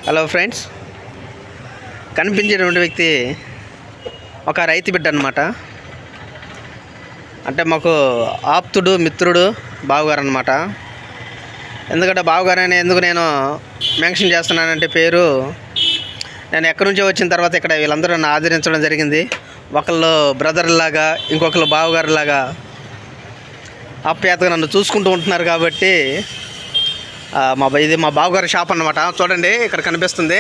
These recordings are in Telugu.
హలో ఫ్రెండ్స్, కనిపించేటువంటి వ్యక్తి ఒక రైతు బిడ్డ అనమాట. అంటే మాకు ఆప్తుడు మిత్రుడు బావగారు అనమాట. ఎందుకంటే బావగారని ఎందుకు నేను మెన్షన్ చేస్తున్నానంటే పేరు, నేను ఎక్కడి నుంచో వచ్చిన తర్వాత ఇక్కడ వీళ్ళందరూ నన్ను ఆదరించడం జరిగింది. ఒకళ్ళు బ్రదర్లాగా, ఇంకొకరు బావగారులాగా ఆప్యాయతగా నన్ను చూసుకుంటూ ఉంటున్నారు. కాబట్టి ఇది మా బావగారి షాప్ అన్నమాట. చూడండి, ఇక్కడ కనిపిస్తుంది.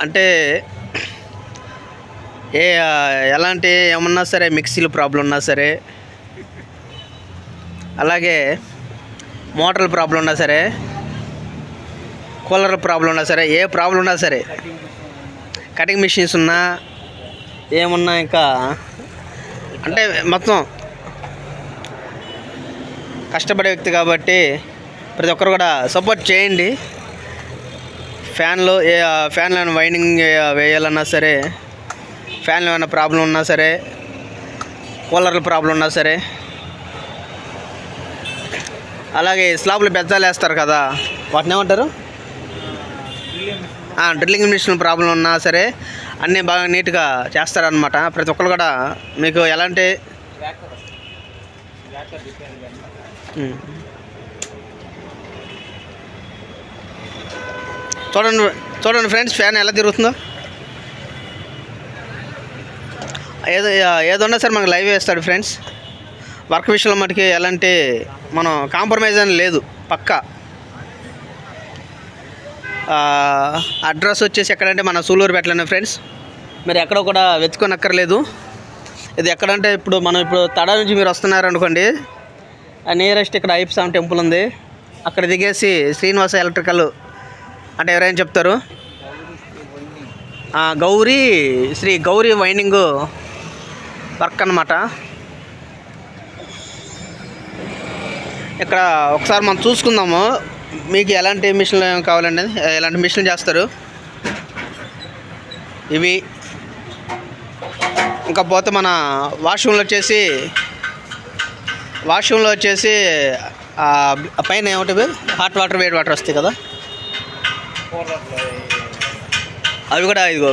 అంటే ఎలాంటి ఏమన్నా సరే, మిక్సీలు ప్రాబ్లం ఉన్నా సరే, అలాగే మోటార్ల ప్రాబ్లం ఉన్నా సరే, కూలర్ ప్రాబ్లం ఉన్నా సరే, ఏ ప్రాబ్లం ఉన్నా సరే, కటింగ్ మిషన్స్ ఉన్నా ఏమున్నా, ఇంకా అంటే మొత్తం కష్టపడే వ్యక్తి కాబట్టి ప్రతి ఒక్కరు కూడా సపోర్ట్ చేయండి. ఫ్యాన్లో వైండింగ్ వేయాలన్నా సరే, ఫ్యాన్లో ఏమైనా ప్రాబ్లం ఉన్నా సరే, కూలర్ల ప్రాబ్లం ఉన్నా సరే, అలాగే స్లాబ్లు బెజ్జాలు వేస్తారు కదా, వాటిని ఏమంటారు, డ్రిల్లింగ్ మిషన్ ప్రాబ్లం ఉన్నా సరే అన్నీ బాగా నీట్గా చేస్తారనమాట. ప్రతి ఒక్కరు కూడా మీకు ఎలాంటి చూడండి ఫ్రెండ్స్, ఫ్యాన్ ఎలా తిరుగుతుందో. ఏదన్నా సరే మనకు లైవ్ వేస్తాడు ఫ్రెండ్స్. వర్క్ విషయంలో మటుకి ఎలాంటి మనం కాంప్రమైజ్ అని లేదు, పక్కా. అడ్రస్ వచ్చేసి ఎక్కడంటే మన సూళ్ళూరుపేటలోనే ఫ్రెండ్స్. మీరు ఎక్కడో కూడా వెతుకోనక్కర్లేదు. ఇది ఎక్కడంటే ఇప్పుడు తడా నుంచి మీరు వస్తున్నారు అనుకోండి, నియరెస్ట్ ఇక్కడ అయ్యప్ప స్వామి టెంపుల్ ఉంది. అక్కడ దిగేసి శ్రీనివాస ఎలక్ట్రికల్ అంటే ఎవరైనా చెప్తారు. శ్రీ గౌరీ వైండింగ్ వర్క్ అన్నమాట. ఇక్కడ ఒకసారి మనం చూసుకుందాము, మీకు ఎలాంటి మిషన్లు కావాలండి, ఎలాంటి మిషన్లు చేస్తారు. ఇవి ఇంకా పోతే మన వాష్రూమ్లో వచ్చేసి పైన ఏమిటి హాట్ వాటర్, వేడి వాటర్ వస్తాయి కదా, అవి కూడా ఇదిగో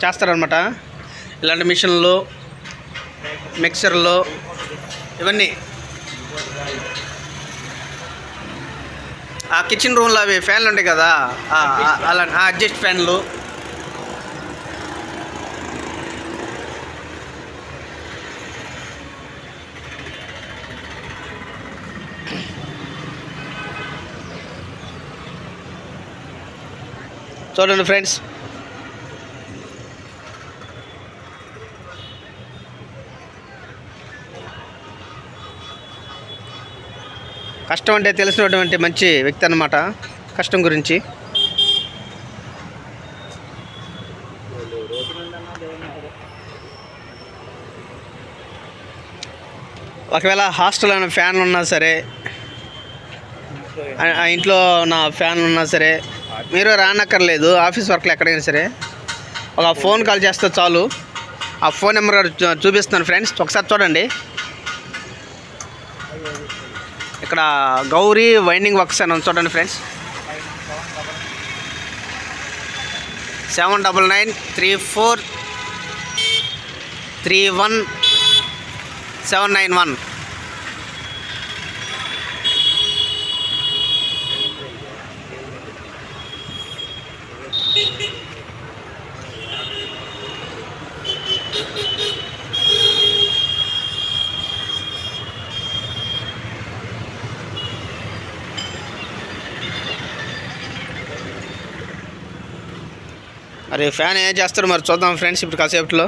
చేస్తారనమాట. ఇలాంటి మిషన్లు, మిక్సర్లు, ఇవన్నీ కిచెన్ రూమ్లో అవి ఫ్యాన్లు ఉంటాయి కదా, అలా అడ్జస్ట్ ఫ్యాన్లు, చూడండి ఫ్రెండ్స్. కష్టం అంటే తెలిసినటువంటి మంచి వ్యక్తి అన్నమాట, కష్టం గురించి. ఒకవేళ హాస్టల్లో ఫ్యాన్లు ఉన్నా సరే, ఇంట్లో నా ఫ్యాన్లు ఉన్నా సరే, మీరు రానక్కర్లేదు. ఆఫీస్ వర్క్లు ఎక్కడైనా సరే ఒక ఫోన్ కాల్ చేస్తే చాలు. ఆ ఫోన్ నెంబర్ చూపిస్తాను ఫ్రెండ్స్, ఒకసారి చూడండి. ఇక్కడ గౌరీ వైండింగ్ వర్క్స్ అని చూడండి ఫ్రెండ్స్. 7993431791. మరి ఫ్యాన్ ఏం చేస్తారో మరి చూద్దాం ఫ్రెండ్స్ ఇప్పుడు కాసేపట్లో.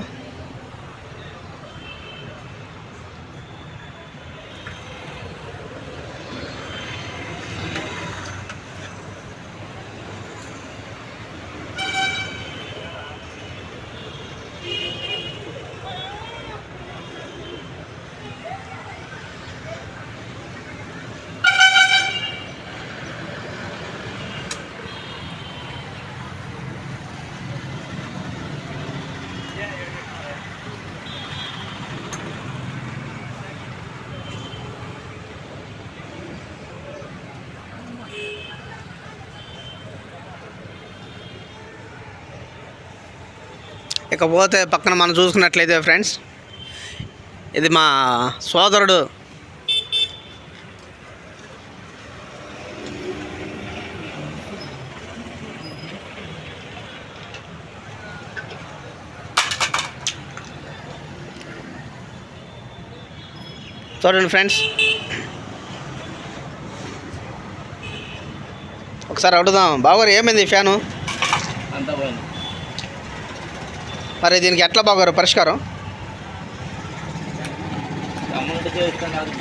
ఇకపోతే పక్కన మనం చూసుకున్నట్లయితే ఫ్రెండ్స్, ఇది మా సోదరుడు చూడండి ఫ్రెండ్స్, ఒకసారి అడుగుదాం. బావగారు ఏమైంది ఈ ఫ్యాను? అంతా పోయింది. మరి దీనికి ఎట్లా బావగారు పరిష్కారం? అమౌంట్ చేస్తున్నారు.